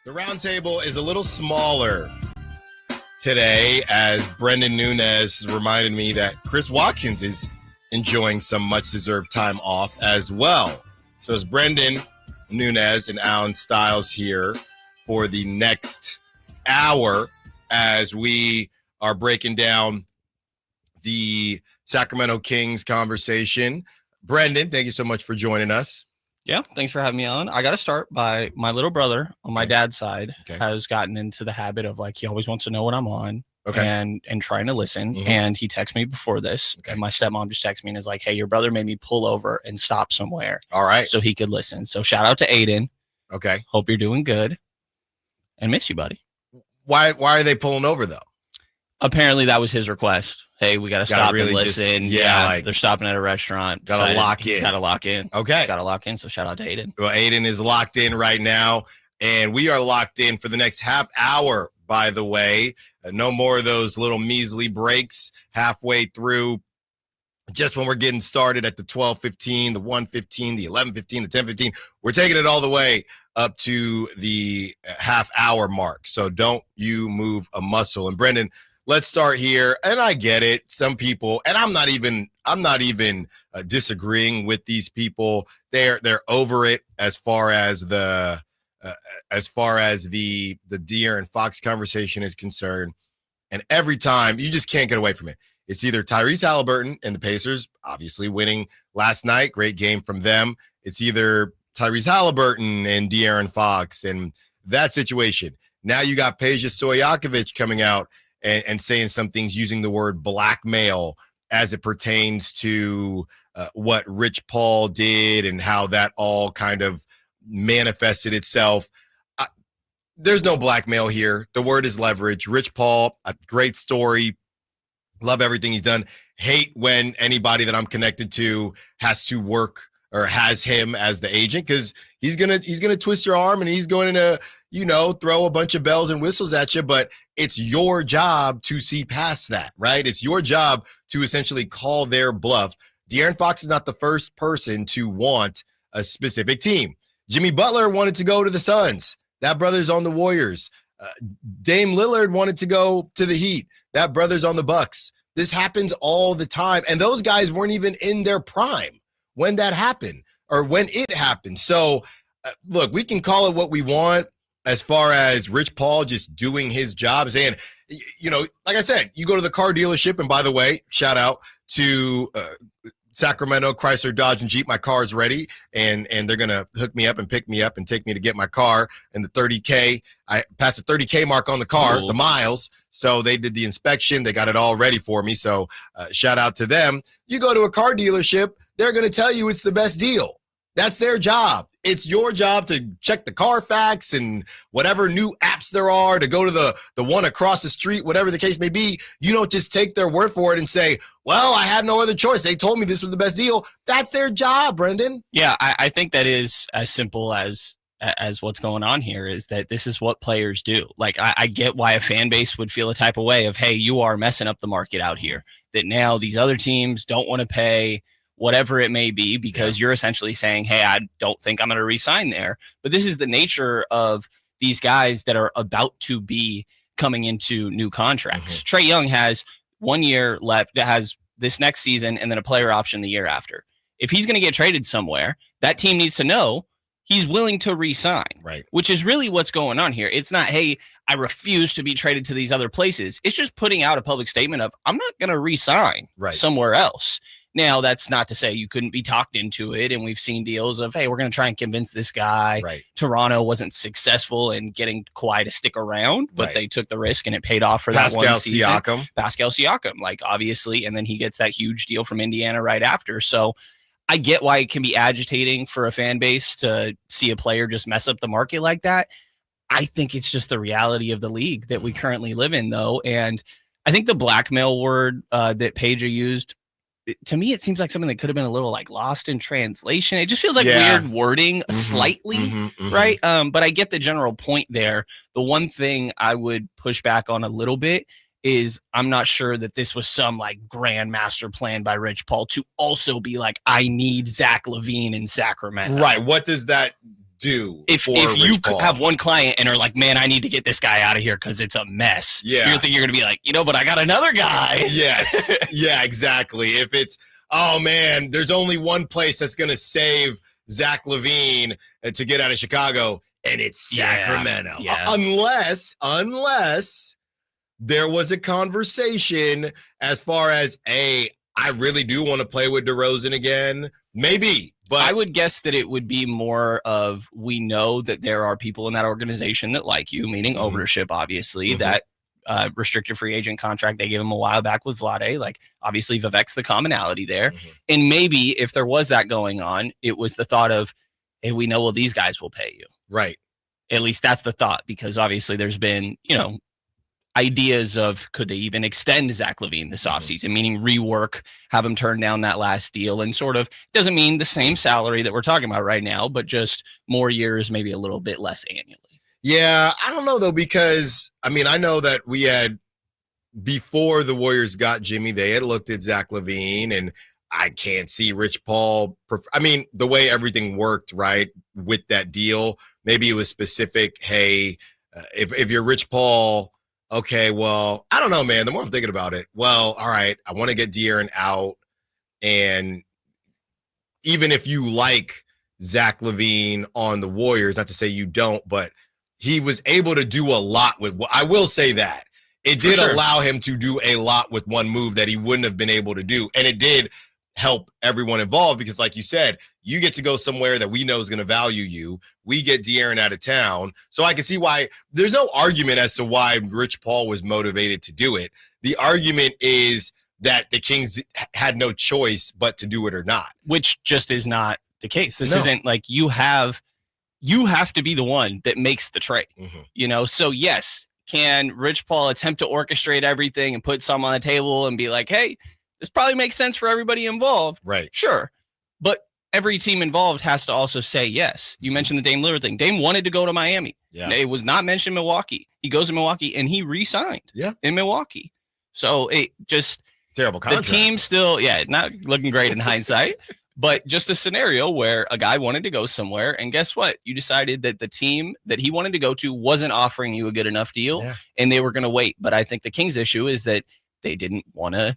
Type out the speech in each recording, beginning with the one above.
The roundtable is a little smaller today as Brenden Nunes reminded me that Chris Watkins is enjoying some much-deserved time off as well. So it's Brenden Nunes and Allen Stiles here for the next hour as we are breaking down the Sacramento Kings conversation. Brenden, thank you so much for joining us. Yeah, thanks for having me on. I got to start by my little brother on my dad's side has gotten into the habit of he always wants to know what I'm on and trying to listen. Mm-hmm. And he texted me before this and my stepmom just texted me and is like, hey, your brother made me pull over and stop somewhere. All right. So he could listen. So shout out to Aiden. Okay. Hope you're doing good and miss you, buddy. Why are they pulling over though? Apparently that was his request. Hey, we got to stop really and listen. They're stopping at a restaurant. Got to lock in. He's got to lock in. Okay. Got to lock in. So shout out to Aiden. Well, Aiden is locked in right now, and we are locked in for the next half hour, by the way. No more of those little measly breaks halfway through. Just when we're getting started at the 12:15, the 1:15, the 11:15, the 10:15. We're taking it all the way up to the half hour mark. So don't you move a muscle. And Brenden, let's start here, and I get it. Some people, and I'm not even disagreeing with these people. They're over it as far as the De'Aaron Fox conversation is concerned. And every time you just can't get away from it. It's either Tyrese Halliburton and the Pacers, obviously winning last night, great game from them. It's either Tyrese Halliburton and De'Aaron Fox and that situation. Now you got Peja Stojakovic coming out and saying some things using the word blackmail as it pertains to what Rich Paul did and how that all kind of manifested itself. There's no blackmail here. The word is leverage. Rich Paul, a great story. Love everything he's done. Hate when anybody that I'm connected to has to work or has him as the agent because he's gonna twist your arm and he's going to throw a bunch of bells and whistles at you, but it's your job to see past that, right? It's your job to essentially call their bluff. De'Aaron Fox is not the first person to want a specific team. Jimmy Butler wanted to go to the Suns. That brother's on the Warriors. Dame Lillard wanted to go to the Heat. That brother's on the Bucks. This happens all the time, and those guys weren't even in their prime when that happened or when it happened. So, look, we can call it what we want. As far as Rich Paul just doing his job, saying, like I said, you go to the car dealership, and by the way, shout out to Sacramento, Chrysler, Dodge, and Jeep. My car is ready, and they're going to hook me up and pick me up and take me to get my car. And the 30K, I passed the 30K mark on the car, the miles. So they did the inspection. They got it all ready for me. So shout out to them. You go to a car dealership, they're going to tell you it's the best deal. That's their job. It's your job to check the Carfax and whatever new apps there are to go to the one across the street, whatever the case may be. You don't just take their word for it and say, well, I had no other choice. They told me this was the best deal. That's their job, Brenden. Yeah, I think that is as simple as what's going on here is that this is what players do. I get why a fan base would feel a type of way of, hey, you are messing up the market out here. That now these other teams don't want to pay whatever it may be, because you're essentially saying, hey, I don't think I'm going to re-sign there. But this is the nature of these guys that are about to be coming into new contracts. Mm-hmm. Trae Young has 1 year left, that has this next season, and then a player option the year after. If he's going to get traded somewhere, that team needs to know he's willing to re-sign, right? Which is really what's going on here. It's not, hey, I refuse to be traded to these other places. It's just putting out a public statement of, I'm not going to re-sign somewhere else. Now, that's not to say you couldn't be talked into it, and we've seen deals of, hey, we're going to try and convince this guy. Right. Toronto wasn't successful in getting Kawhi to stick around, but they took the risk, and it paid off for that one season. Pascal Siakam, obviously, and then he gets that huge deal from Indiana right after. So I get why it can be agitating for a fan base to see a player just mess up the market like that. I think it's just the reality of the league that we currently live in, though, and I think the blackmail word that Peja used, to me, it seems like something that could have been a little lost in translation. It just feels like weird wording slightly, right? But I get the general point there. The one thing I would push back on a little bit is I'm not sure that this was some grand master plan by Rich Paul to also be I need Zach LaVine in Sacramento. Right. What does that do. If you have one client and are like, man, I need to get this guy out of here because it's a mess. Yeah. You're going to be like, but I got another guy. Yes. Yeah, exactly. If it's, oh man, there's only one place that's going to save Zach LaVine to get out of Chicago, and it's Sacramento. Yeah. Unless there was a conversation as far as, hey, I really do want to play with DeRozan again. Maybe. But I would guess that it would be more of, we know that there are people in that organization that like you, meaning ownership, obviously, that restricted free agent contract they gave him a while back with Vlade. Like, obviously, Vivek's the commonality there. And maybe if there was that going on, it was the thought of, hey, we know, well, these guys will pay you. Right. At least that's the thought, because obviously there's been, ideas of, could they even extend Zach LaVine this offseason, meaning rework, have him turn down that last deal, and sort of doesn't mean the same salary that we're talking about right now, but just more years, maybe a little bit less annually. Yeah, I don't know, though, because, I know that we had, before the Warriors got Jimmy, they had looked at Zach LaVine, and I can't see Rich Paul. The way everything worked, right, with that deal, maybe it was specific, hey, if you're Rich Paul, okay, well, I don't know, man. The more I'm thinking about it, well, all right, I want to get De'Aaron out, and even if you like Zach LaVine on the Warriors, not to say you don't, but he was able to do a lot with, I will say that. It did allow him to do a lot with one move that he wouldn't have been able to do. And it did help everyone involved because, like you said, you get to go somewhere that we know is going to value you. We get De'Aaron out of town. So I can see why there's no argument as to why Rich Paul was motivated to do it. The argument is that the Kings had no choice but to do it or not. Which just is not the case. This isn't like you have to be the one that makes the trade, So yes, can Rich Paul attempt to orchestrate everything and put some on the table and be like, hey, this probably makes sense for everybody involved. Right. Sure. But every team involved has to also say yes. You mentioned the Dame Lillard thing. Dame wanted to go to Miami. Yeah. It was not mentioned in Milwaukee. He goes to Milwaukee and he re-signed in Milwaukee. So it just terrible contract. The team still, not looking great in hindsight, but just a scenario where a guy wanted to go somewhere, and guess what? You decided that the team that he wanted to go to wasn't offering you a good enough deal, and they were going to wait. But I think the Kings' issue is that they didn't want to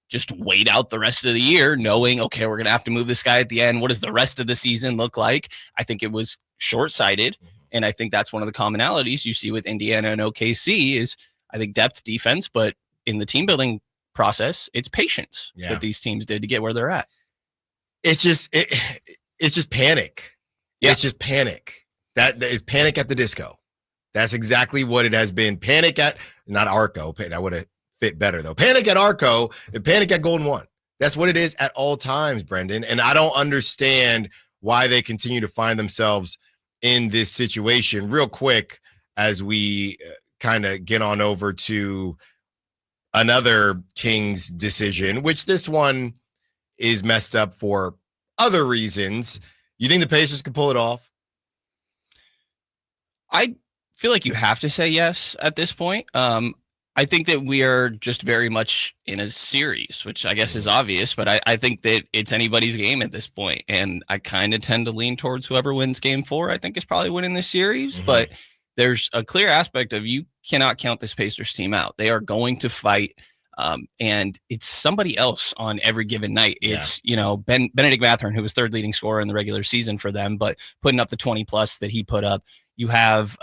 just wait out the rest of the year knowing, okay, we're going to have to move this guy at the end. What does the rest of the season look like? I think it was short-sighted, and I think that's one of the commonalities you see with Indiana and OKC is, I think, depth, defense, but in the team-building process, it's patience that these teams did to get where they're at. It's just panic. Yeah. It's just panic. That is panic at the disco. That's exactly what it has been. Panic at, not Arco. That would have fit better, though. Panic at Arco and panic at Golden One. That's what it is at all times, Brenden. And I don't understand why they continue to find themselves in this situation. Real quick, as we kind of get on over to another Kings decision, which this one is messed up for other reasons. You think the Pacers can pull it off? I feel like you have to say yes at this point. I think that we are just very much in a series, which I guess is obvious, but I think that it's anybody's game at this point. And I kind of tend to lean towards whoever wins game 4, I think is probably winning this series. But there's a clear aspect of you cannot count this Pacers team out. They are going to fight. And it's somebody else on every given night. It's, Benedict Mathurin, who was third leading scorer in the regular season for them, but putting up the 20 plus that he put up. You have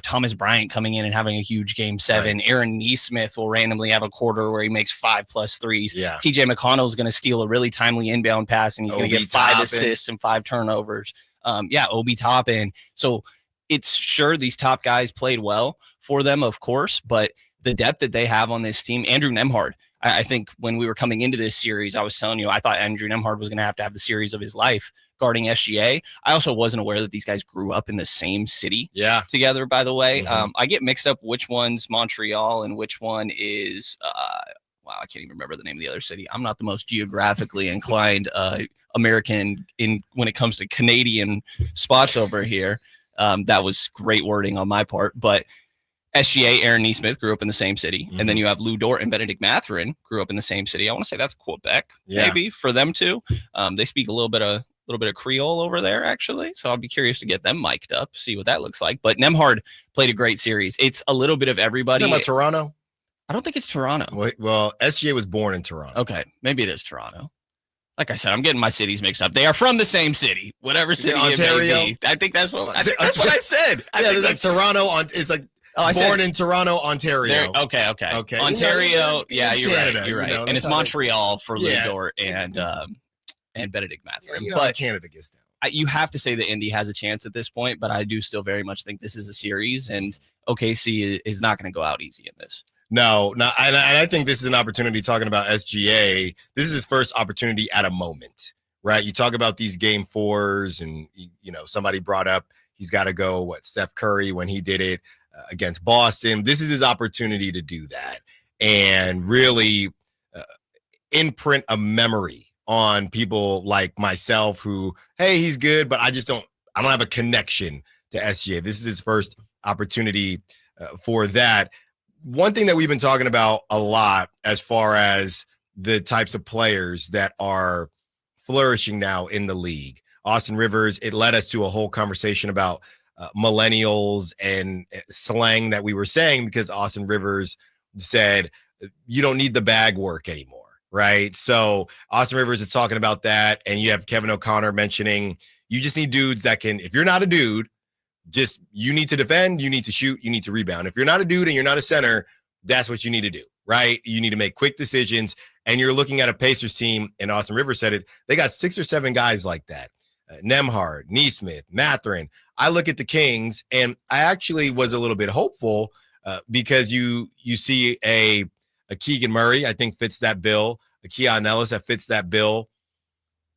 Thomas Bryant coming in and having a huge game 7. Right. Aaron Nesmith will randomly have a quarter where he makes 5+ threes. Yeah. TJ McConnell is going to steal a really timely inbound pass, and he's going to get 5 assists and 5 turnovers. Obi Toppin. So it's sure these top guys played well for them, of course, but the depth that they have on this team, Andrew Nembhard, I think when we were coming into this series, I was telling you, I thought Andrew Nembhard was going to have the series of his life guarding SGA. I also wasn't aware that these guys grew up in the same city together, by the way. I get mixed up which one's Montreal and which one is, I can't even remember the name of the other city. I'm not the most geographically inclined American when it comes to Canadian spots over here. That was great wording on my part, but SGA, Aaron Nesmith grew up in the same city. And then you have Lou Dort and Benedict Mathurin grew up in the same city. I want to say that's Quebec, maybe, for them too. They speak a little bit of little bit of Creole over there, actually. So I'll be curious to get them mic'd up, see what that looks like. But Nembhard played a great series. It's a little bit of everybody. You talking about Toronto? I don't think it's Toronto. Well, SGA was born in Toronto. Okay, maybe it is Toronto. Like I said, I'm getting my cities mixed up. They are from the same city, whatever city Ontario? it may be. I think that's what I said. Like Toronto. It's like born in Toronto, Ontario. Okay. Ontario. Yeah, you're Canada, right. You're right. And it's Montreal for Lou Dort and Benedict Mathurin. But Canada gets down. You have to say that Indy has a chance at this point, but I do still very much think this is a series, and OKC is not going to go out easy in this. No, and I think this is an opportunity talking about SGA. This is his first opportunity at a moment, right? You talk about these game fours, and, somebody brought up he's got to go, Steph Curry when he did it against Boston. This is his opportunity to do that and really imprint a memory on people like myself who, hey, he's good, but I don't have a connection to SGA. This is his first opportunity for that. One thing that we've been talking about a lot as far as the types of players that are flourishing now in the league. Austin Rivers, it led us to a whole conversation about millennials and slang that we were saying because Austin Rivers said, you don't need the bag work anymore, right? So Austin Rivers is talking about that, and you have Kevin O'Connor mentioning you just need dudes that can, if you're not a dude, you need to defend, you need to shoot, you need to rebound. If you're not a dude and you're not a center, that's what you need to do, right? You need to make quick decisions. And you're looking at a Pacers team, and Austin Rivers said it, they got 6 or 7 guys like that. Nembhard, Nesmith, Mathurin. I look at the Kings, and I actually was a little bit hopeful because you see a Keegan Murray, I think fits that bill, a Keon Ellis that fits that bill.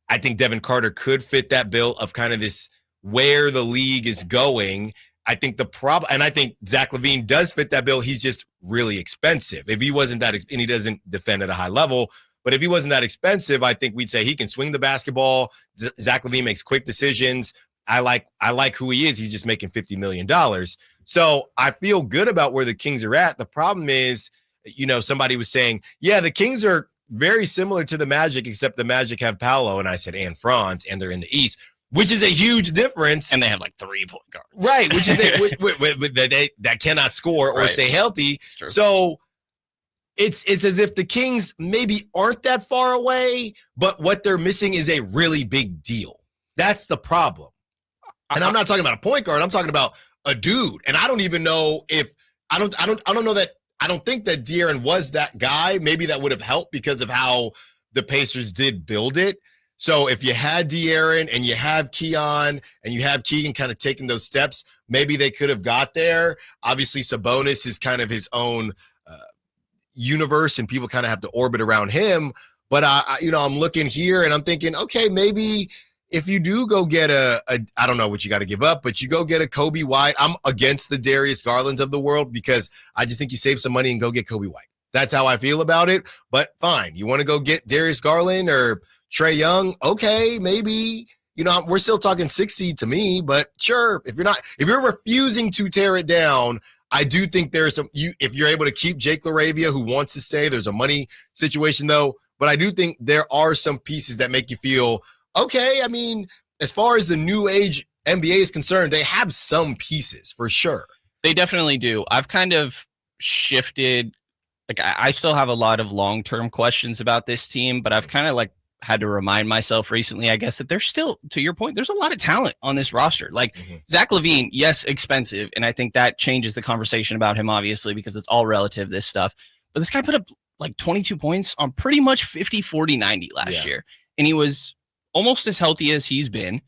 I think Devin Carter could fit that bill of kind of this where the league is going. I think the problem, and I think Zach LaVine does fit that bill. He's just really expensive. If he wasn't that, and he doesn't defend at a high level, but if he wasn't that expensive, I think we'd say he can swing the basketball. Zach LaVine makes quick decisions. I like who he is. He's just making $50 million. So I feel good about where the Kings are at. The problem is, somebody was saying, yeah, the Kings are very similar to the Magic, except the Magic have Paolo. And I said, and Franz, and they're in the East, which is a huge difference. And they have like 3 point guards. Right, which is that cannot score or stay healthy. So it's as if the Kings maybe aren't that far away, but what they're missing is a really big deal. That's the problem. And I'm not talking about a point guard. I'm talking about a dude. And I don't even know if I don't know that. I don't think that De'Aaron was that guy. Maybe that would have helped because of how the Pacers did build it. So if you had De'Aaron and you have Keon and you have Keegan kind of taking those steps, maybe they could have got there. Obviously, Sabonis is kind of his own universe, and people kind of have to orbit around him. But I'm looking here and I'm thinking, okay, maybe if you do go get I don't know what you got to give up, but you go get a Kobe White. I'm against the Darius Garlands of the world because I just think you save some money and go get Kobe White. That's how I feel about it. But fine, you want to go get Darius Garland or Trae Young? Okay, maybe. We're still talking 6 seed to me, but sure. If you're refusing to tear it down, I do think there's if you're able to keep Jake LaRavia, who wants to stay, there's a money situation though. But I do think there are some pieces that make you feel, okay, I mean, as far as the new age NBA is concerned, they have some pieces for sure. They definitely do. I've kind of shifted. Like, I still have a lot of long-term questions about this team, but I've kind of had to remind myself recently, I guess, that there's still, to your point, there's a lot of talent on this roster. Zach LaVine, yes, expensive. And I think that changes the conversation about him, obviously, because it's all relative, this stuff. But this guy put up 22 points on pretty much 50, 40, 90 last year. And he was almost as healthy as he's been.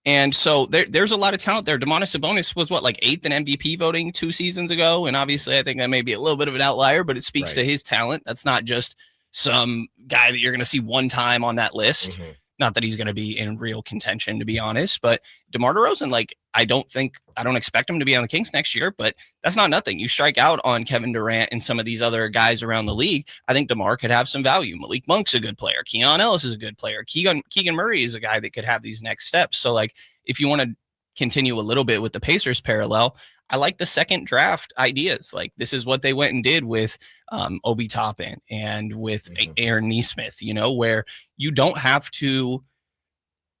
And so there's a lot of talent there. Domantas Sabonis was 8th in MVP voting 2 seasons ago. And obviously I think that may be a little bit of an outlier, but it speaks to his talent. That's not just some guy that you're going to see one time on that list. Mm-hmm. Not that he's going to be in real contention, to be honest, but DeMar DeRozan, I don't expect him to be on the Kings next year, but that's not nothing. You strike out on Kevin Durant and some of these other guys around the league. I think DeMar could have some value. Malik Monk's a good player. Keon Ellis is a good player. Keegan Murray is a guy that could have these next steps. So if you want to continue a little bit with the Pacers parallel, I like the second draft ideas. This is what they went and did with Obi Toppin and with Aaron Nesmith, where you don't have to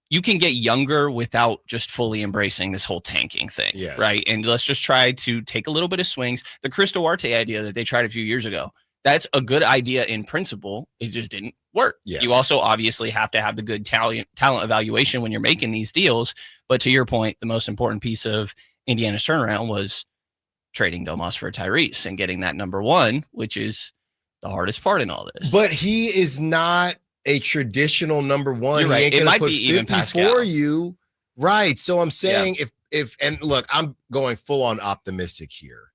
you can get younger without just fully embracing this whole tanking thing, right? And let's just try to take a little bit of swings. The Chris Duarte idea that they tried a few years ago, that's a good idea in principle. It just didn't work. Yes. You also obviously have to have the good talent evaluation when you're making these deals. But to your point, the most important piece of Indiana's turnaround was trading Domas for Tyrese and getting that number one, which is the hardest part in all this. But he is not a traditional number one. You're right. He ain't it gonna might put be even 50 Pascal for you. Right. So I'm saying if and look, I'm going full on optimistic here.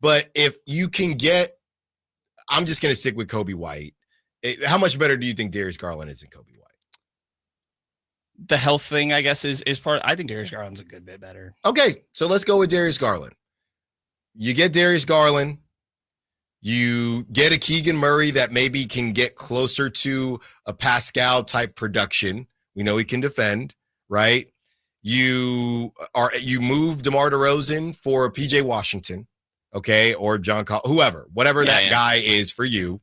But if you can get, I'm just gonna stick with Kobe White. How much better do you think Darius Garland is than Kobe White? The health thing, I guess, is part. I think Darius Garland's a good bit better. Okay, so let's go with Darius Garland. You get Darius Garland. You get a Keegan Murray that maybe can get closer to a Pascal type production. We know he can defend, right? You move DeMar DeRozan for a PJ Washington, okay, or John whoever, whatever that guy is for you.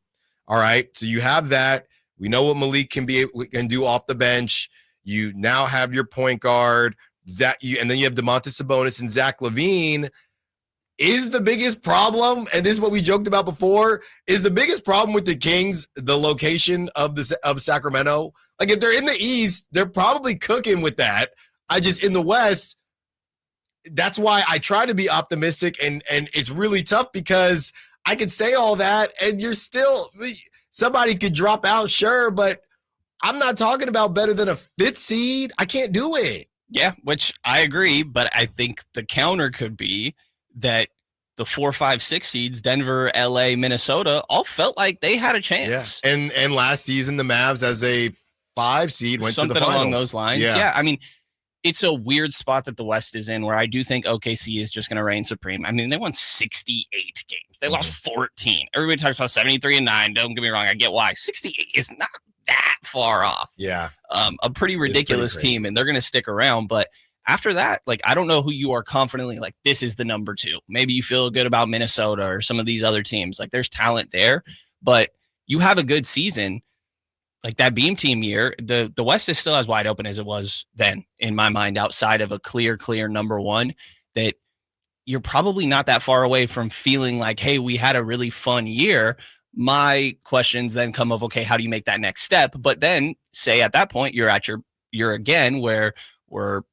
All right, so you have that. We know what Malik can do off the bench. You now have your point guard, and then you have DeMontis Sabonis and Zach LaVine. Is the biggest problem, and this is what we joked about before, is the biggest problem with the Kings the location of Sacramento? Like, if they're in the East, they're probably cooking with that. In the West, that's why I try to be optimistic, and it's really tough because I could say all that, and you're still, somebody could drop out, sure, but I'm not talking about better than a 5th seed. I can't do it. Yeah, which I agree, but I think the counter could be that the 4, 5, 6 seeds, Denver, LA, Minnesota, all felt like they had a chance. Yeah. And last season, the Mavs as a 5 seed went something to the finals. Along those lines. Yeah, I mean, it's a weird spot that the West is in where I do think OKC is just going to reign supreme. I mean, they won 68 games. They lost 14. Everybody talks about 73-9. Don't get me wrong. I get why. 68 is not that far off. Yeah. A pretty ridiculous team, and they're going to stick around. But after that, like, I don't know who you are confidently like, this is the number 2. Maybe you feel good about Minnesota or some of these other teams. Like, there's talent there, but you have a good season. Like that Beam team year, the West is still as wide open as it was then, in my mind, outside of a clear number 1, that you're probably not that far away from feeling like, hey, we had a really fun year. My questions then come of, okay, how do you make that next step? But then say at that point, you're again where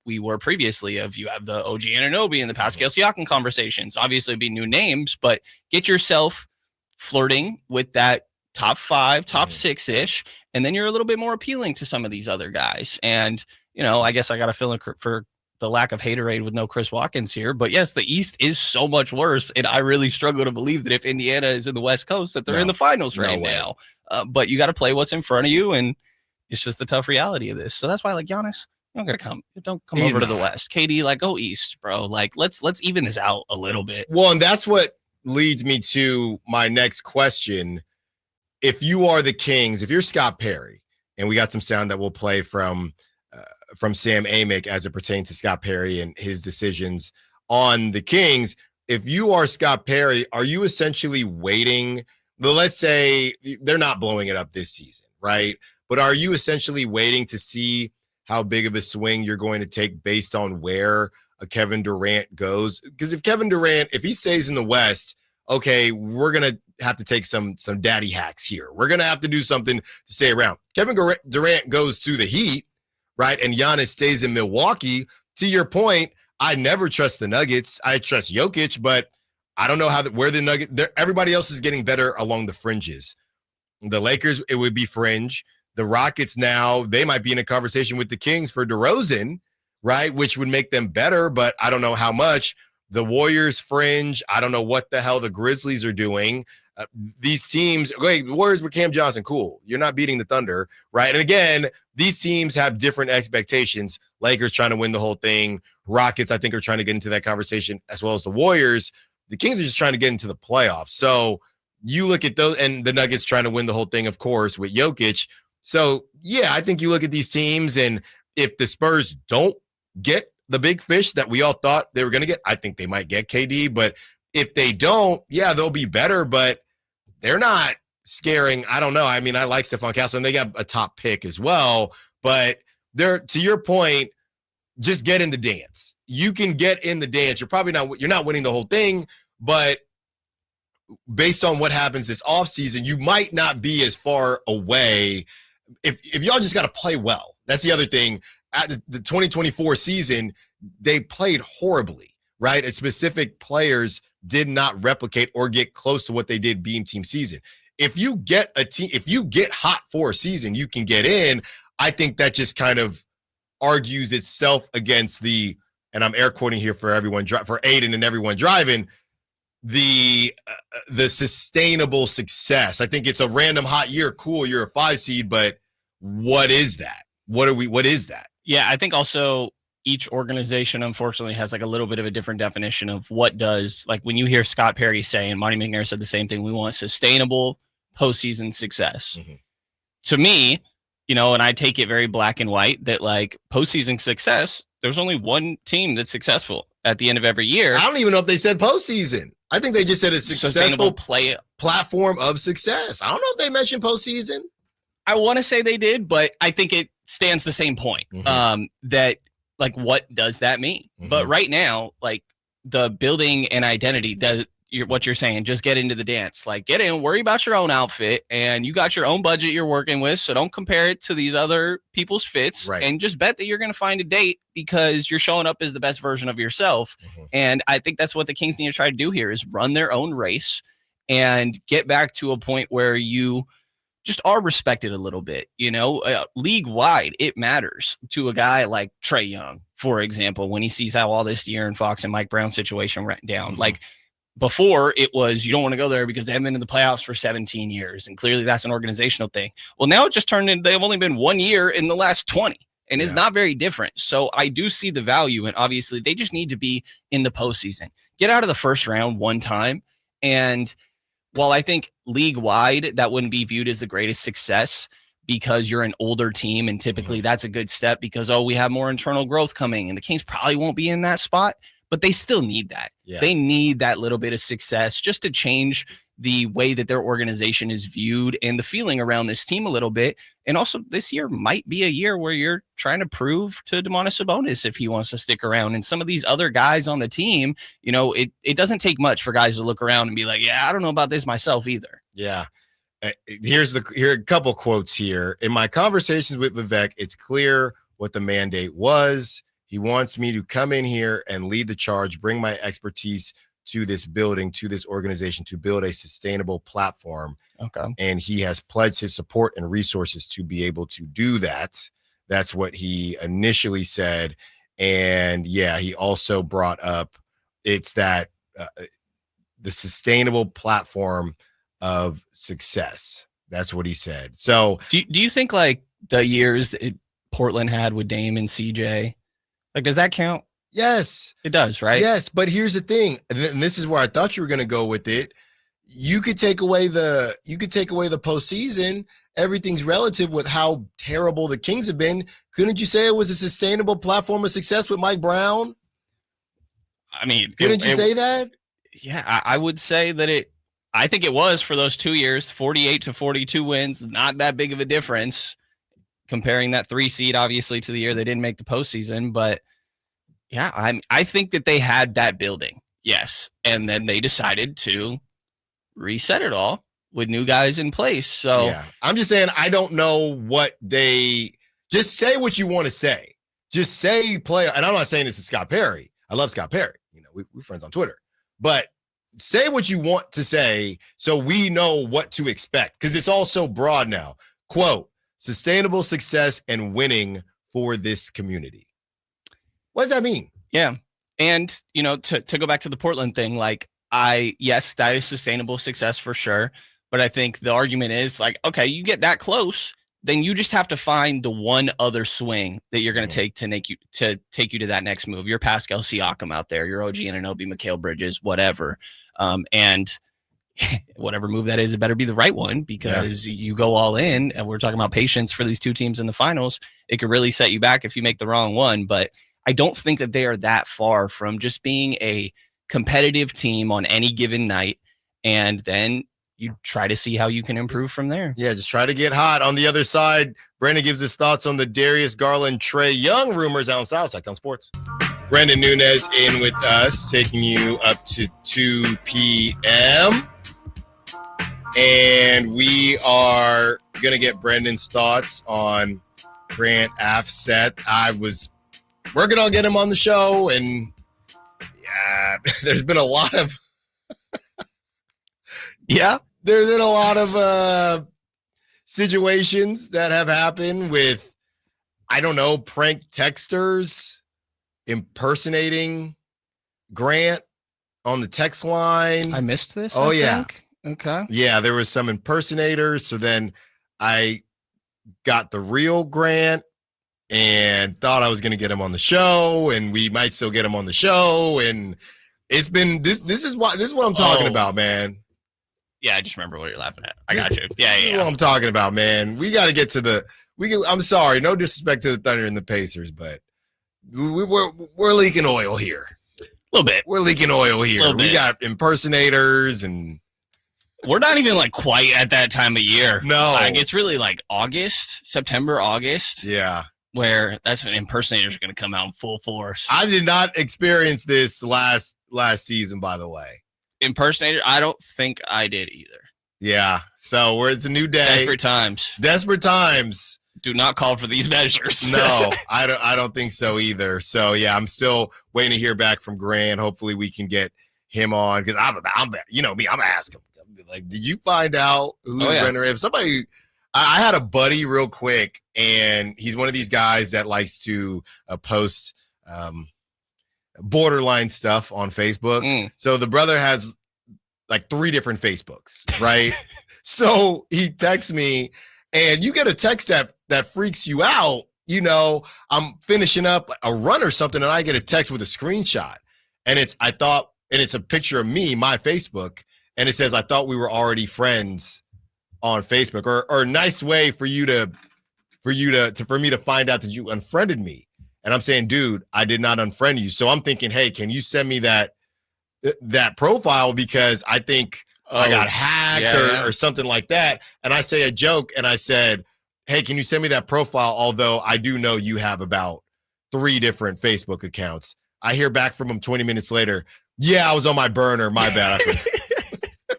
we were previously of you have the OG Anunoby and the Pascal Siakam conversations. Obviously it'd be new names, but get yourself flirting with that top 5, top 6-ish, and then you're a little bit more appealing to some of these other guys. And, I guess I got to fill in for the lack of haterade with no Chris Watkins here. But yes, the East is so much worse. And I really struggle to believe that if Indiana is in the West Coast, that they're in the finals right now. But you got to play what's in front of you. And it's just the tough reality of this. So that's why, like, Giannis, don't come over to the West. KD, like, go East, bro. Like, let's even this out a little bit. Well, and that's what leads me to my next question. If you are the Kings, if you're Scott Perry, and we got some sound that we'll play from Sam Amick as it pertains to Scott Perry and his decisions on the Kings. If you are Scott Perry, are you essentially waiting? Well, let's say they're not blowing it up this season, right? But are you essentially waiting to see how big of a swing you're going to take based on where a Kevin Durant goes? Because if Kevin Durant, if he stays in the West, okay, we're going to have to take some daddy hacks here. We're going to have to do something to stay around. Kevin Durant goes to the Heat, right? And Giannis stays in Milwaukee. To your point, I never trust the Nuggets. I trust Jokic, but I don't know where the Nuggets, everybody else is getting better along the fringes. The Lakers, it would be fringe. The Rockets now, they might be in a conversation with the Kings for DeRozan, right? Which would make them better, but I don't know how much. The Warriors fringe. I don't know what the hell the Grizzlies are doing. These teams, okay, the Warriors with Cam Johnson, cool. You're not beating the Thunder, right? And again, these teams have different expectations. Lakers trying to win the whole thing. Rockets, I think, are trying to get into that conversation, as well as the Warriors. The Kings are just trying to get into the playoffs. So you look at those, and the Nuggets trying to win the whole thing, of course, with Jokic. So, yeah, I think you look at these teams, and if the Spurs don't get the big fish that we all thought they were going to get, I think they might get KD. But if they don't, yeah, they'll be better, but they're not scaring. I don't know. I mean, I like Stephon Castle, and they got a top pick as well. But to your point, just get in the dance. You can get in the dance. You're not winning the whole thing, but based on what happens this offseason, you might not be as far away if y'all just got to play well. That's the other thing. At the 2024 season, they played horribly, right? And specific players did not replicate or get close to what they did Beam Team season. If you get hot for a season, you can get in. I think that just kind of argues itself against and I'm air quoting here for everyone, for Aiden and everyone driving, the sustainable success. I think it's a random hot year. Cool, you're a 5 seed, but what is that? What is that? Yeah, I think also each organization, unfortunately, has like a little bit of a different definition of what does, like when you hear Scott Perry say, and Monty McNair said the same thing, we want sustainable postseason success. Mm-hmm. To me, and I take it very black and white that like postseason success, there's only one team that's successful at the end of every year. I don't even know if they said postseason. I think they just said a successful platform of success. I don't know if they mentioned postseason. I want to say they did, but I think it stands the same point. Mm-hmm. That like, what does that mean? Mm-hmm. But right now, like the building and identity, what you're saying, just get into the dance. Like get in, worry about your own outfit, and you got your own budget you're working with. So don't compare it to these other people's fits, right. And just bet that you're going to find a date because you're showing up as the best version of yourself. Mm-hmm. And I think that's what the Kings need to try to do here is run their own race and get back to a point where you just are respected a little bit, league wide. It matters to a guy like Trae Young, for example, when he sees how all this De'Aaron Fox and Mike Brown situation went down. Mm-hmm. Like before it was, you don't want to go there because they haven't been in the playoffs for 17 years. And clearly that's an organizational thing. Well, now it just turned into, they've only been 1 year in the last 20 and it's not very different. So I do see the value. And obviously they just need to be in the postseason, get out of the first round one time. And while I think league-wide, that wouldn't be viewed as the greatest success because you're an older team, and typically that's a good step because, we have more internal growth coming, and the Kings probably won't be in that spot, but they still need that. Yeah. They need that little bit of success just to change the way that their organization is viewed and the feeling around this team a little bit. And also this year might be a year where you're trying to prove to Domantas Sabonis if he wants to stick around. And some of these other guys on the team, it doesn't take much for guys to look around and be like, yeah, I don't know about this myself either. Yeah. Here are a couple quotes here. In my conversations with Vivek, it's clear what the mandate was. He wants me to come in here and lead the charge, bring my expertise to this building, to this organization, to build a sustainable platform. Okay. And he has pledged his support and resources to be able to do that. That's what he initially said. And yeah, he also brought up it's that the sustainable platform of success. That's what he said. So do you think like the years that Portland had with Dame and CJ, like, does that count? Yes, it does, right? Yes, but here's the thing, and this is where I thought you were going to go with it. You could take away the postseason. Everything's relative with how terrible the Kings have been. Couldn't you say it was a sustainable platform of success with Mike Brown? I mean, couldn't you say that? Yeah, I would say that I think it was for those 2 years, 48 to 42 wins, not that big of a difference. Comparing that 3 seed, obviously, to the year they didn't make the postseason, but. Yeah, I think that they had that building, yes, and then they decided to reset it all with new guys in place. So yeah, I'm just saying I don't know what they just say. What you want to say, just say player. And I'm not saying this is Scott Perry. I love Scott Perry. We're friends on Twitter, but say what you want to say so we know what to expect because it's all so broad now. Quote: sustainable success and winning for this community. What does that mean? Yeah. And, to go back to the Portland thing, like yes, that is sustainable success for sure. But I think the argument is like, okay, you get that close, then you just have to find the one other swing that you're going to take to take you to that next move. You're Pascal Siakam out there, you're OG Anunoby, Mikal Bridges, whatever. And whatever move that is, it better be the right one because you go all in. And we're talking about patience for these two teams in the finals. It could really set you back if you make the wrong one. But I don't think that they are that far from just being a competitive team on any given night. And then, you try to see how you can improve from there. Yeah, just try to get hot. On the other side, Brenden gives his thoughts on the Darius Garland, Trae Young rumors out in South Sactown Sports. Brenden Nunes in with us, taking you up to 2 p.m. And we are going to get Brendan's thoughts on Grant Offset. I was working on getting him on the show, and there's been a lot of there's been a lot of situations that have happened with, I don't know, prank texters impersonating Grant on the text line. I missed this. Oh, I yeah. think. Okay. Yeah, there was some impersonators. So then I got the real Grant and thought I was going to get him on the show, and we might still get him on the show. And it's been this is what I'm talking about, man. Yeah, I just remember what you're laughing at. I got you. Yeah. This is what I'm talking about, man. We got to get to I'm sorry, no disrespect to the Thunder and the Pacers, but we're leaking oil here. A little bit. We're leaking oil here. We got impersonators, and we're not even like quite at that time of year. No. Like it's really like September, August. Yeah. Where that's when impersonators are going to come out in full force. I did not experience this last season, by the way. Impersonator? I don't think I did either. Yeah. So it's a new day. Desperate times. Do not call for these measures. No, I don't think so either. So yeah, I'm still waiting to hear back from Grant. Hopefully we can get him on, because I'm you know me, I'm gonna ask him, like, did you find out who's Brenden? If somebody, I had a buddy real quick, and he's one of these guys that likes to post borderline stuff on Facebook. So the brother has like 3 different Facebooks, right? So he texts me, and you get a text that freaks you out. You know, I'm finishing up a run or something, and I get a text with a screenshot, and it's a picture of me, my Facebook, and it says, I thought we were already friends on Facebook, or a nice way for me to find out that you unfriended me. And I'm saying, dude, I did not unfriend you. So I'm thinking, hey, can you send me that profile, because I think I got hacked or something like that. And I say a joke, and I said, hey, can you send me that profile? Although I do know you have about 3 different Facebook accounts. I hear back from him 20 minutes later. Yeah, I was on my burner. My bad.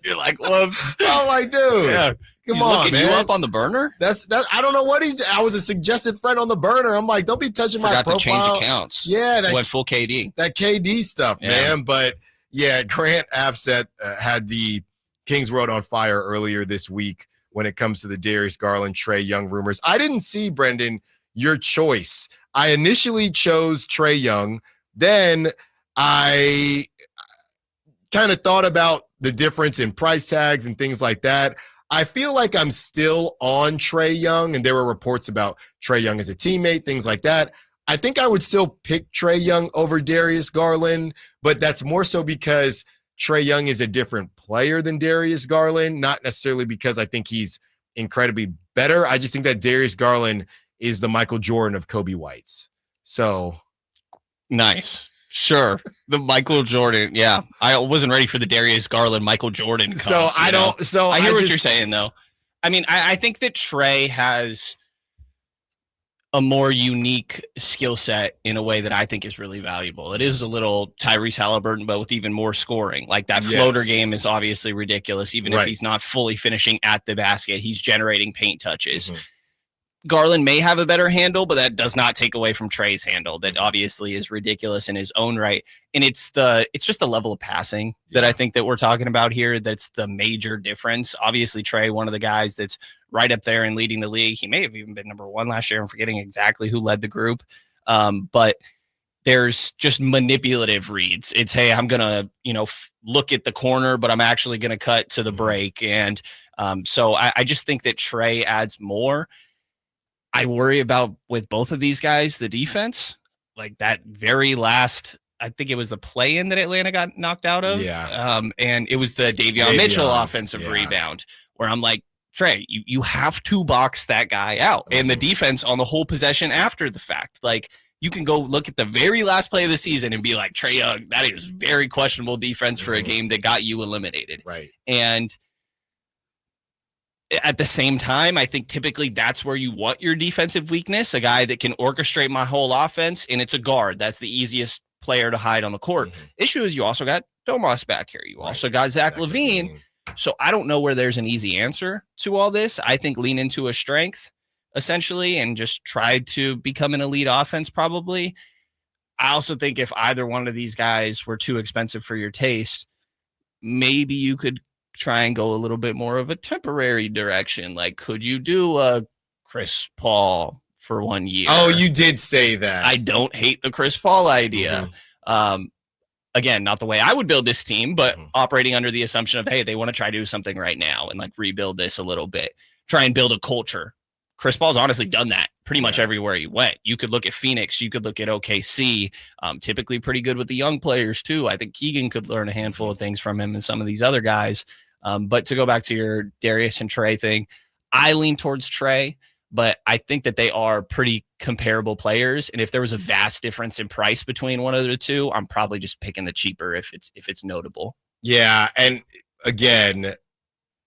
You're like, whoops. I'm like, dude, come on, man. You up on the burner? That's I don't know what I was a suggested friend on the burner. I'm like, don't be touching my profile. Forgot to change accounts. Yeah, went full KD. That KD stuff, man. But yeah, Grant Offset had the Kings World on fire earlier this week when it comes to the Darius Garland, Trae Young rumors. I didn't see, Brenden, your choice. I initially chose Trae Young. Then I kind of thought about the difference in price tags and things like that. I feel like I'm still on Trae Young, and there were reports about Trae Young as a teammate, things like that. I think I would still pick Trae Young over Darius Garland, but that's more so because Trae Young is a different player than Darius Garland, not necessarily because I think he's incredibly better. I just think that Darius Garland is the Michael Jordan of Kobe Whites. So nice. Sure. The Michael Jordan. Yeah. I wasn't ready for the Darius Garland, Michael Jordan. I hear what you're saying, though. I mean, I think that Trae has a more unique skill set in a way that I think is really valuable. It is a little Tyrese Halliburton, but with even more scoring. Like that floater game is obviously ridiculous. Even if he's not fully finishing at the basket, he's generating paint touches. Mm-hmm. Garland may have a better handle, but that does not take away from Trae's handle. That obviously is ridiculous in his own right. And it's just the level of passing that I think that we're talking about here. That's the major difference. Obviously, Trae, one of the guys that's right up there and leading the league. He may have even been number 1 last year. I'm forgetting exactly who led the group. But there's just manipulative reads. It's, hey, I'm going to, look at the corner, but I'm actually going to cut to the break. And so I just think that Trae adds more. I worry about, with both of these guys, the defense, like that very last, I think it was the play-in that Atlanta got knocked out of. Yeah. And it was the Davion Mitchell offensive rebound, where I'm like, Trae, you have to box that guy out. And the defense on the whole possession after the fact, like, you can go look at the very last play of the season and be like, Trae Young, that is very questionable defense for a game that got you eliminated. Right. And at the same time, I think typically that's where you want your defensive weakness, a guy that can orchestrate my whole offense, and it's a guard. That's the easiest player to hide on the court. Issue is you also got Domas back here. You also got Zach LaVine. So I don't know where there's an easy answer to all this. I think lean into a strength, essentially, and just try to become an elite offense probably. I also think if either one of these guys were too expensive for your taste, maybe you could try and go a little bit more of a temporary direction. Like, could you do a Chris Paul for 1 year? Oh, you did say that. I don't hate the Chris Paul idea. Again, not the way I would build this team, but operating under the assumption of, hey, they want to try to do something right now and like rebuild this a little bit, try and build a culture. Chris Paul's honestly done that pretty much everywhere he went. You could look at Phoenix. You could look at OKC. Typically pretty good with the young players too. I think Keegan could learn a handful of things from him and some of these other guys. But to go back to your Darius and Trae thing, I lean towards Trae, but I think that they are pretty comparable players. And if there was a vast difference in price between one of the two, I'm probably just picking the cheaper if it's notable. Yeah. And again,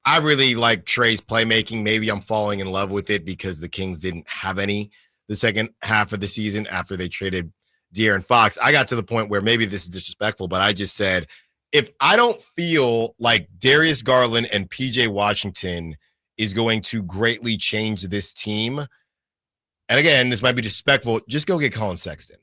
I really like Trae's playmaking. Maybe I'm falling in love with it because the Kings didn't have any the second half of the season after they traded De'Aaron Fox. I got to the point where maybe this is disrespectful, but I just said, if I don't feel like Darius Garland and PJ Washington is going to greatly change this team, and again, this might be disrespectful, just go get Colin Sexton.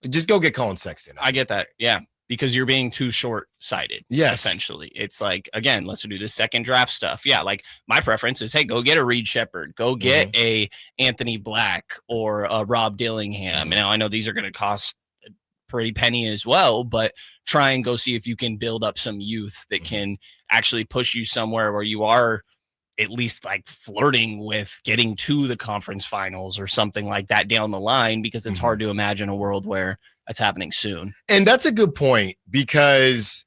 Just go get Colin Sexton. I get that. Yeah. Because you're being too short-sighted. Yes. Essentially. It's like, again, let's do this second draft stuff. Yeah, like my preference is, hey, go get a Reed Shepherd. Go get a Anthony Black or a Rob Dillingham. Now, I know these are going to cost a pretty penny as well, but try and go see if you can build up some youth that can actually push you somewhere where you are at least like flirting with getting to the conference finals or something like that down the line, because it's hard to imagine a world where that's happening soon. And that's a good point, because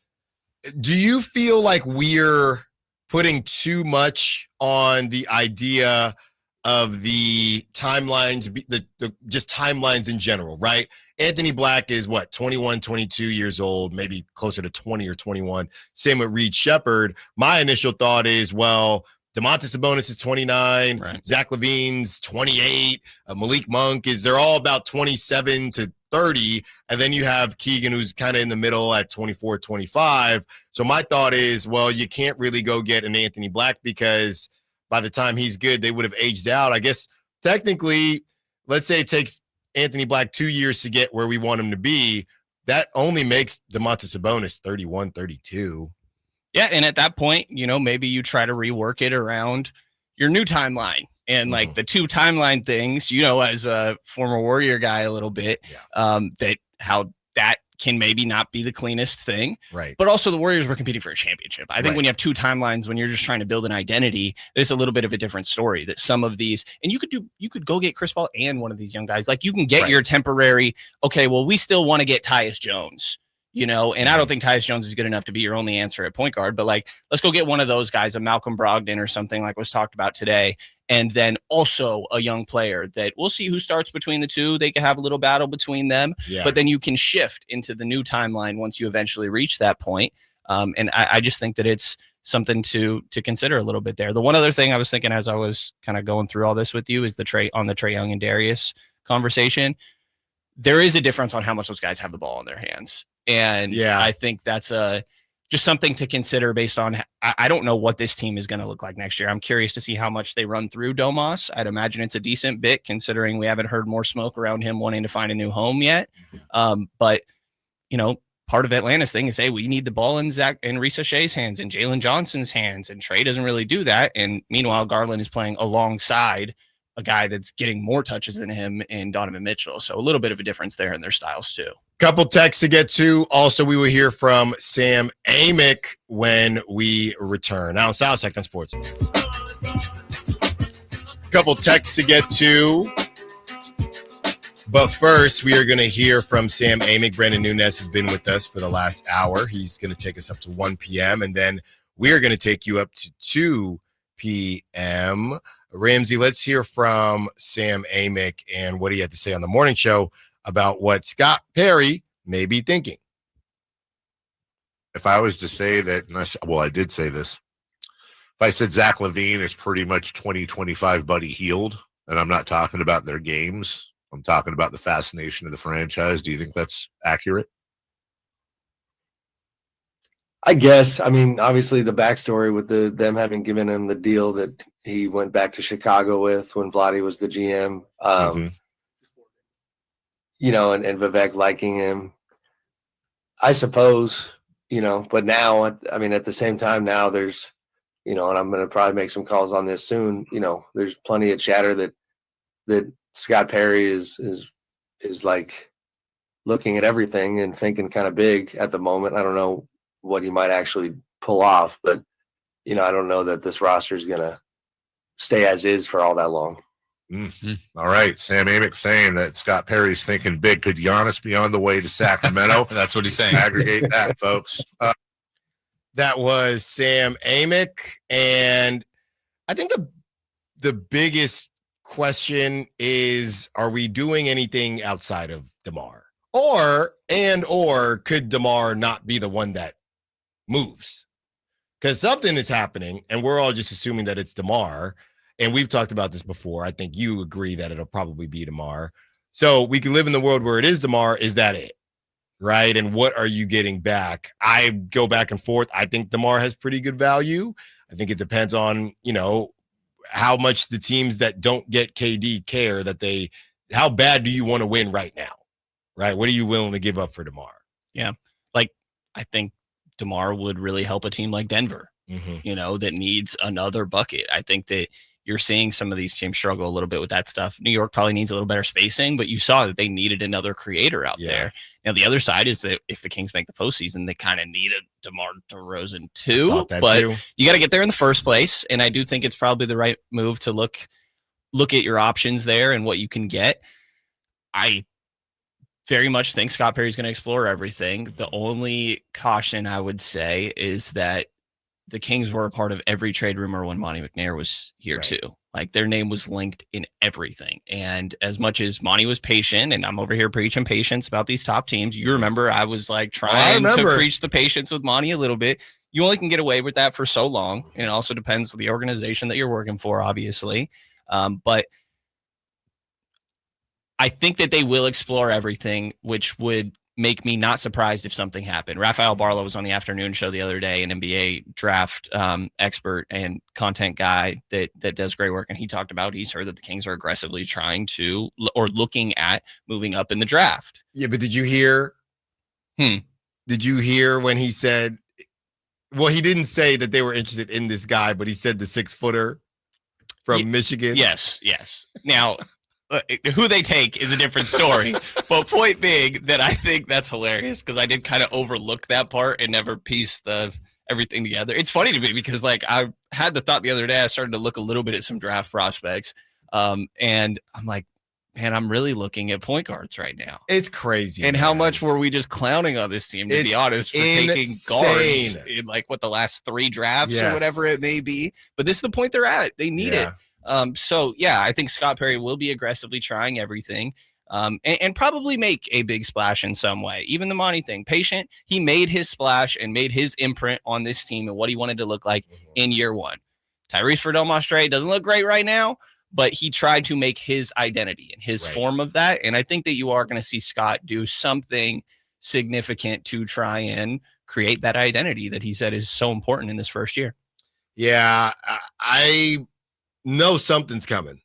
do you feel like we're putting too much on the idea of the timelines, the just timelines in general, right? Anthony Black is what, 21, 22 years old, maybe closer to 20 or 21. Same with Reed Shepherd. My initial thought is, well, Domantas Sabonis is 29, Zach LaVine's 28, Malik Monk they're all about 27 to 30, and then you have Keegan, who's kind of in the middle at 24, 25. So my thought is, well, you can't really go get an Anthony Black because by the time he's good, they would have aged out. I guess technically, let's say it takes Anthony Black 2 years to get where we want him to be. That only makes Domantas Sabonis 31, 32. Yeah, and at that point, maybe you try to rework it around your new timeline. And like the two timeline things, as a former Warrior guy a little bit, that how that can maybe not be the cleanest thing. Right. But also the Warriors were competing for a championship. I think when you have two timelines, when you're just trying to build an identity, it's a little bit of a different story. That some of these, and you could go get Chris Paul and one of these young guys. Like you can get your temporary, okay, well, we still want to get Tyus Jones. And I don't think Tyus Jones is good enough to be your only answer at point guard, but like, let's go get one of those guys, a Malcolm Brogdon or something like was talked about today. And then also a young player that we'll see who starts between the two. They can have a little battle between them, but then you can shift into the new timeline once you eventually reach that point. And I just think that it's something to consider a little bit there. The one other thing I was thinking as I was kind of going through all this with you is the Trae Young and Darius conversation. There is a difference on how much those guys have the ball in their hands. And I think that's just something to consider based on, I don't know what this team is going to look like next year. I'm curious to see how much they run through Domas. I'd imagine it's a decent bit considering we haven't heard more smoke around him wanting to find a new home yet. But, part of Atlanta's thing is, hey, we need the ball in Zach and Risa Shea's hands and Jalen Johnson's hands. And Trae doesn't really do that. And meanwhile, Garland is playing alongside a guy that's getting more touches than him in Donovan Mitchell. So a little bit of a difference there in their styles too. Couple texts to get to. Also, we will hear from Sam Amick when we return. Now, South Sactown Sports. Couple texts to get to. But first, we are going to hear from Sam Amick. Brenden Nunes has been with us for the last hour. He's going to take us up to 1 p.m. And then we are going to take you up to 2 p.m. Ramsey, let's hear from Sam Amick and what he had to say on the morning show about what Scott Perry may be thinking. If I was to say that, I did say this, If I said Zach LaVine is pretty much 2025 Buddy Hield, and I'm not talking about their games, I'm talking about the fascination of the franchise, do you think that's accurate? I guess. I mean, obviously the backstory with them having given him the deal that he went back to Chicago with when Vlade was the GM, you know, and Vivek liking him, I suppose, you know, but now, I mean, at the same time now there's, you know, and I'm going to probably make some calls on this soon, you know, there's plenty of chatter that Scott Perry is like looking at everything and thinking kind of big at the moment. I don't know what he might actually pull off, but you know, I don't know that this roster is going to stay as is for all that long. Mm-hmm. All right. Sam Amick saying that Scott Perry's thinking big. Could Giannis be on the way to Sacramento? That's what he's saying. Aggregate that, folks. That was Sam Amick. And I think the biggest question is, are we doing anything outside of DeMar? Or could DeMar not be the one that moves? Because something is happening, and we're all just assuming that it's DeMar. And we've talked about this before. I think you agree that it'll probably be DeMar. So we can live in the world where it is DeMar. Is that it? Right? And what are you getting back? I go back and forth. I think DeMar has pretty good value. I think it depends on, you know, how much the teams that don't get KD care that how bad do you want to win right now? Right? What are you willing to give up for DeMar? Yeah. Like, I think DeMar would really help a team like Denver, you know, that needs another bucket. I think that you're seeing some of these teams struggle a little bit with that stuff. New York probably needs a little better spacing, but you saw that they needed another creator out there. Now, the other side is that if the Kings make the postseason, they kind of need a DeMar DeRozan too. But you got to get there in the first place. And I do think it's probably the right move to look at your options there and what you can get. I very much think Scott Perry's going to explore everything. The only caution I would say is that the Kings were a part of every trade rumor when Monty McNair was here too. Like, their name was linked in everything. And as much as Monty was patient, and I'm over here preaching patience about these top teams, you remember I was like trying to preach the patience with Monty a little bit. You only can get away with that for so long. And it also depends on the organization that you're working for, obviously. But I think that they will explore everything, which would make me not surprised if something happened. Rafael Barlow was on the afternoon show the other day, an NBA draft expert and content guy that does great work. And he talked about, he's heard that the Kings are aggressively trying to, or looking at moving up in the draft. Yeah, but did you hear? Did you hear when he said, well, he didn't say that they were interested in this guy, but he said the 6-footer from Michigan. Yes. Now, who they take is a different story, but point being that I think that's hilarious because I did kind of overlook that part and never piece everything together. It's funny to me because, like, I had the thought the other day, I started to look a little bit at some draft prospects, and I'm like, man, I'm really looking at point guards right now. It's crazy. And how much were we just clowning on this team, to be honest, for taking guards in, like, what, the last 3 drafts or whatever it may be? But this is the point they're at. They need it. So, yeah, I think Scott Perry will be aggressively trying everything and probably make a big splash in some way. Even the Monty thing, patient, he made his splash and made his imprint on this team and what he wanted to look like in year 1. Tyrese Verdell-Mostré doesn't look great right now, but he tried to make his identity and his form of that. And I think that you are going to see Scott do something significant to try and create that identity that he said is so important in this first year. Yeah, I know something's coming.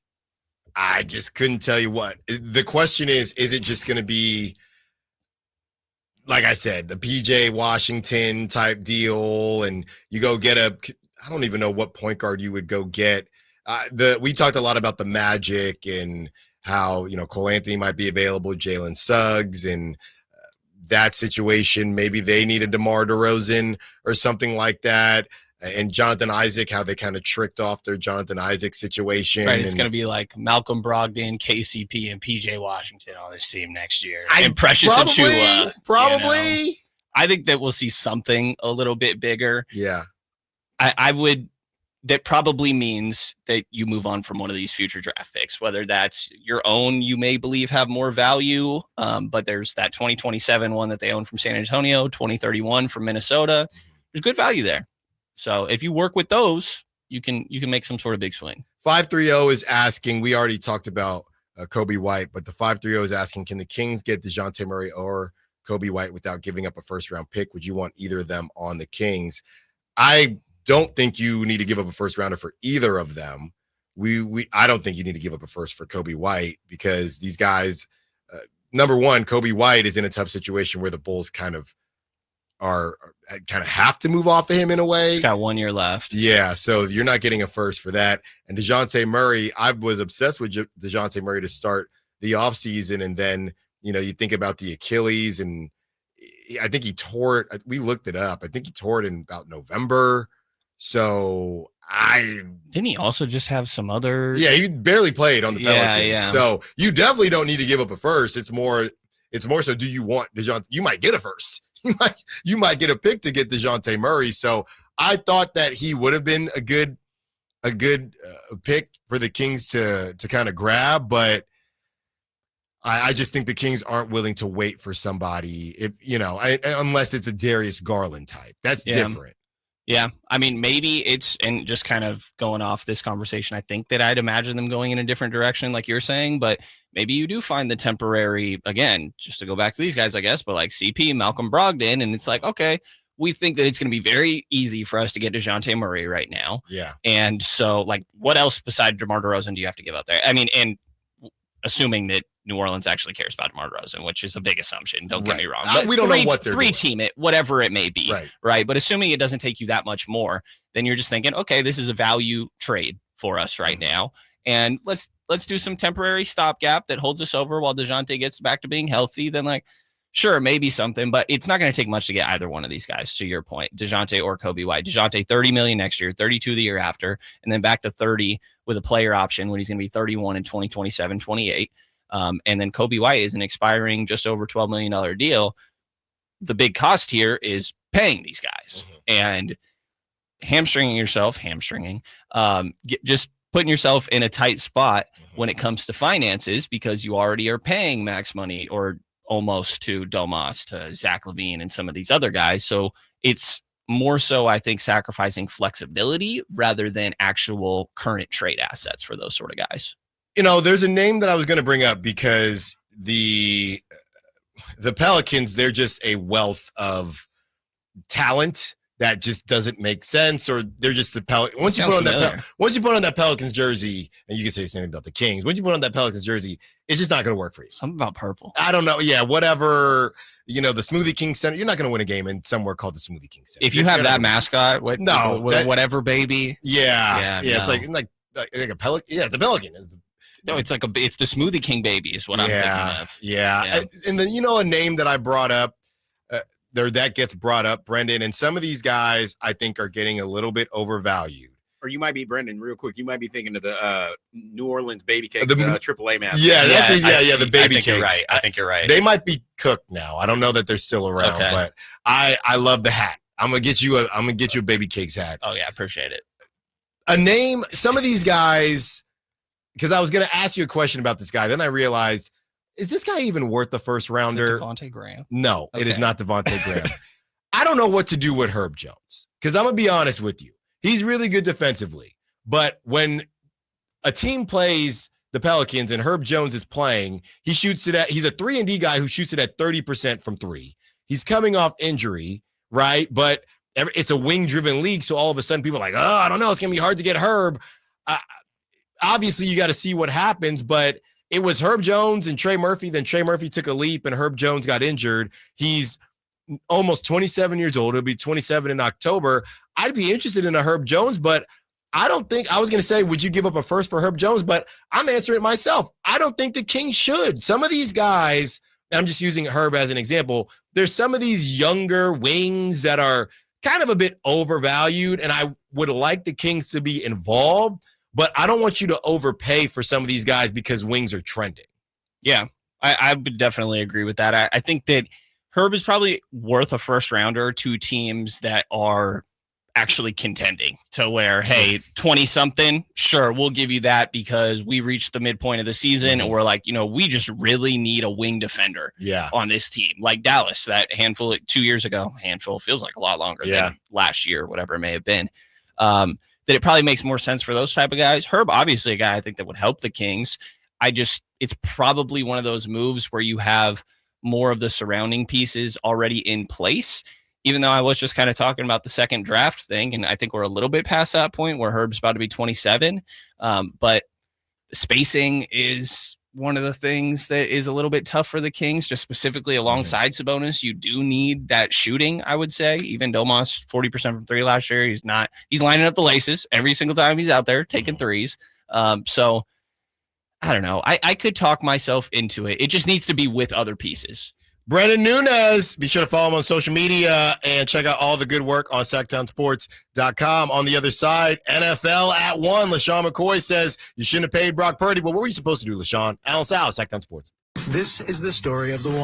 I just couldn't tell you what. The question is it just going to be, like I said, the PJ Washington type deal, and you go get I don't even know what point guard you would go get. We talked a lot about the Magic and how, you know, Cole Anthony might be available, Jalen Suggs, and that situation. Maybe they need a DeMar DeRozan or something like that. And Jonathan Isaac, how they kind of tricked off their Jonathan Isaac situation. Right, it's going to be like Malcolm Brogdon, KCP, and PJ Washington on this team next year. And Precious Achiuwa. Probably. You know? I think that we'll see something a little bit bigger. Yeah. I would. That probably means that you move on from one of these future draft picks, whether that's your own, you may believe have more value. But there's that 2027 one that they own from San Antonio, 2031 from Minnesota. There's good value there. So if you work with those, you can make some sort of big swing. 530 is asking, we already talked about Kobe White, but the 530 is asking, can the Kings get Dejounte Murray or Kobe White without giving up a first-round pick? Would you want either of them on the Kings? I don't think you need to give up a first-rounder for either of them. I don't think you need to give up a first for Kobe White because these guys, number one, Kobe White is in a tough situation where the Bulls kind of have to move off of him in a way. He's got 1 year left. Yeah, so you're not getting a first for that. And Dejounte Murray, I was obsessed with Dejounte Murray to start the offseason, and then, you think about the Achilles, and I think he tore it. We looked it up. I think he tore it in about November. So didn't he also just have some other? Yeah, he barely played on the Pelicans. Yeah. So you definitely don't need to give up a first. It's more so, do you want Dejounte? You might get a first. You might get a pick to get Dejounte Murray. So I thought that he would have been a good pick for the Kings to kind of grab, but I just think the Kings aren't willing to wait for somebody unless it's a Darius Garland type. That's different. Yeah. I mean, maybe it's, and just kind of going off this conversation, I think that I'd imagine them going in a different direction, like you're saying, but maybe you do find the temporary, again, just to go back to these guys, I guess, but like CP, Malcolm Brogdon, and it's like, okay, we think that it's going to be very easy for us to get Dejounte Murray right now. Yeah. And so, like, what else besides DeMar DeRozan do you have to give up there? I mean, and assuming that New Orleans actually cares about DeMar DeRozan, which is a big assumption. Don't get me wrong. But we don't know what they're doing. Team it, whatever it may be. Right. But assuming it doesn't take you that much more, then you're just thinking, okay, this is a value trade for us right now. And let's do some temporary stopgap that holds us over while Dejounte gets back to being healthy. Then, like, sure, maybe something, but it's not going to take much to get either one of these guys, to your point, Dejounte or Kobe White. Dejounte, $30 million next year, 32 the year after, and then back to 30 with a player option when he's going to be 31 in 2027, 28. And then Kobe White is an expiring just over $12 million deal. The big cost here is paying these guys and just putting yourself in a tight spot when it comes to finances, because you already are paying max money or almost to Domas, to Zach LaVine, and some of these other guys. So it's more so, I think, sacrificing flexibility rather than actual current trade assets for those sort of guys. There's a name that I was going to bring up because the Pelicans, they're just a wealth of talent that just doesn't make sense, or they're just the Pelicans. Once you put on that Pelicans jersey, and you can say the same about the Kings, once you put on that Pelicans jersey, it's just not going to work for you. Something about purple. I don't know. Yeah, whatever. The Smoothie King Center. You're not going to win a game in somewhere called the Smoothie King Center. If you have that mascot, whatever baby. Yeah. It's like a pelican. Yeah, it's a pelican. It's the Smoothie King baby is what I'm thinking of. Yeah. And then, a name that I brought up, that gets brought up, Brenden, and some of these guys I think are getting a little bit overvalued. Or you might be, Brenden, real quick, you might be thinking of the New Orleans baby cake, the AAA mascot. Yeah, the baby cakes. You're right. I think you're right. They might be cooked now. I don't know that they're still around, but I love the hat. I'm gonna get you a baby cakes hat. Oh yeah, I appreciate it. A name, some of these guys, because I was gonna ask you a question about this guy, then I realized, is this guy even worth the first rounder? Devontae Graham? No, It is not Devontae Graham. I don't know what to do with Herb Jones, because I'm gonna be honest with you. He's really good defensively, but when a team plays the Pelicans and Herb Jones is playing, he's a 3-and-D guy who shoots it at 30% from three. He's coming off injury, right? But it's a wing-driven league, so all of a sudden people are like, I don't know, it's gonna be hard to get Herb. Obviously, you got to see what happens, but it was Herb Jones and Trey Murphy. Then Trey Murphy took a leap and Herb Jones got injured. He's almost 27 years old. He'll be 27 in October. I'd be interested in a Herb Jones, but I don't think, I was going to say, would you give up a first for Herb Jones? But I'm answering it myself. I don't think the Kings should. Some of these guys, and I'm just using Herb as an example, there's some of these younger wings that are kind of a bit overvalued, and I would like the Kings to be involved, but I don't want you to overpay for some of these guys because wings are trending. Yeah, I would definitely agree with that. I think that Herb is probably worth a first rounder to teams that are actually contending, to where, hey, 20 something, sure, we'll give you that because we reached the midpoint of the season and we're like, we just really need a wing defender on this team. Like Dallas, that handful 2 years ago, feels like a lot longer than last year, whatever it may have been. that it probably makes more sense for those type of guys. Herb, obviously a guy I think that would help the Kings. It's probably one of those moves where you have more of the surrounding pieces already in place, even though I was just kind of talking about the second draft thing. And I think we're a little bit past that point where Herb's about to be 27. But spacing is one of the things that is a little bit tough for the Kings, just specifically alongside Sabonis. You do need that shooting, I would say. Even Domas, 40% from three last year. He's lining up the laces every single time he's out there taking threes. So I don't know. I could talk myself into it. It just needs to be with other pieces. Brenden Nunes, be sure to follow him on social media and check out all the good work on SactownSports.com. On the other side, NFL at 1. LaShawn McCoy says you shouldn't have paid Brock Purdy. But what were you supposed to do, LaShawn? Allen Stiles, Sactown Sports. This is the story of the one.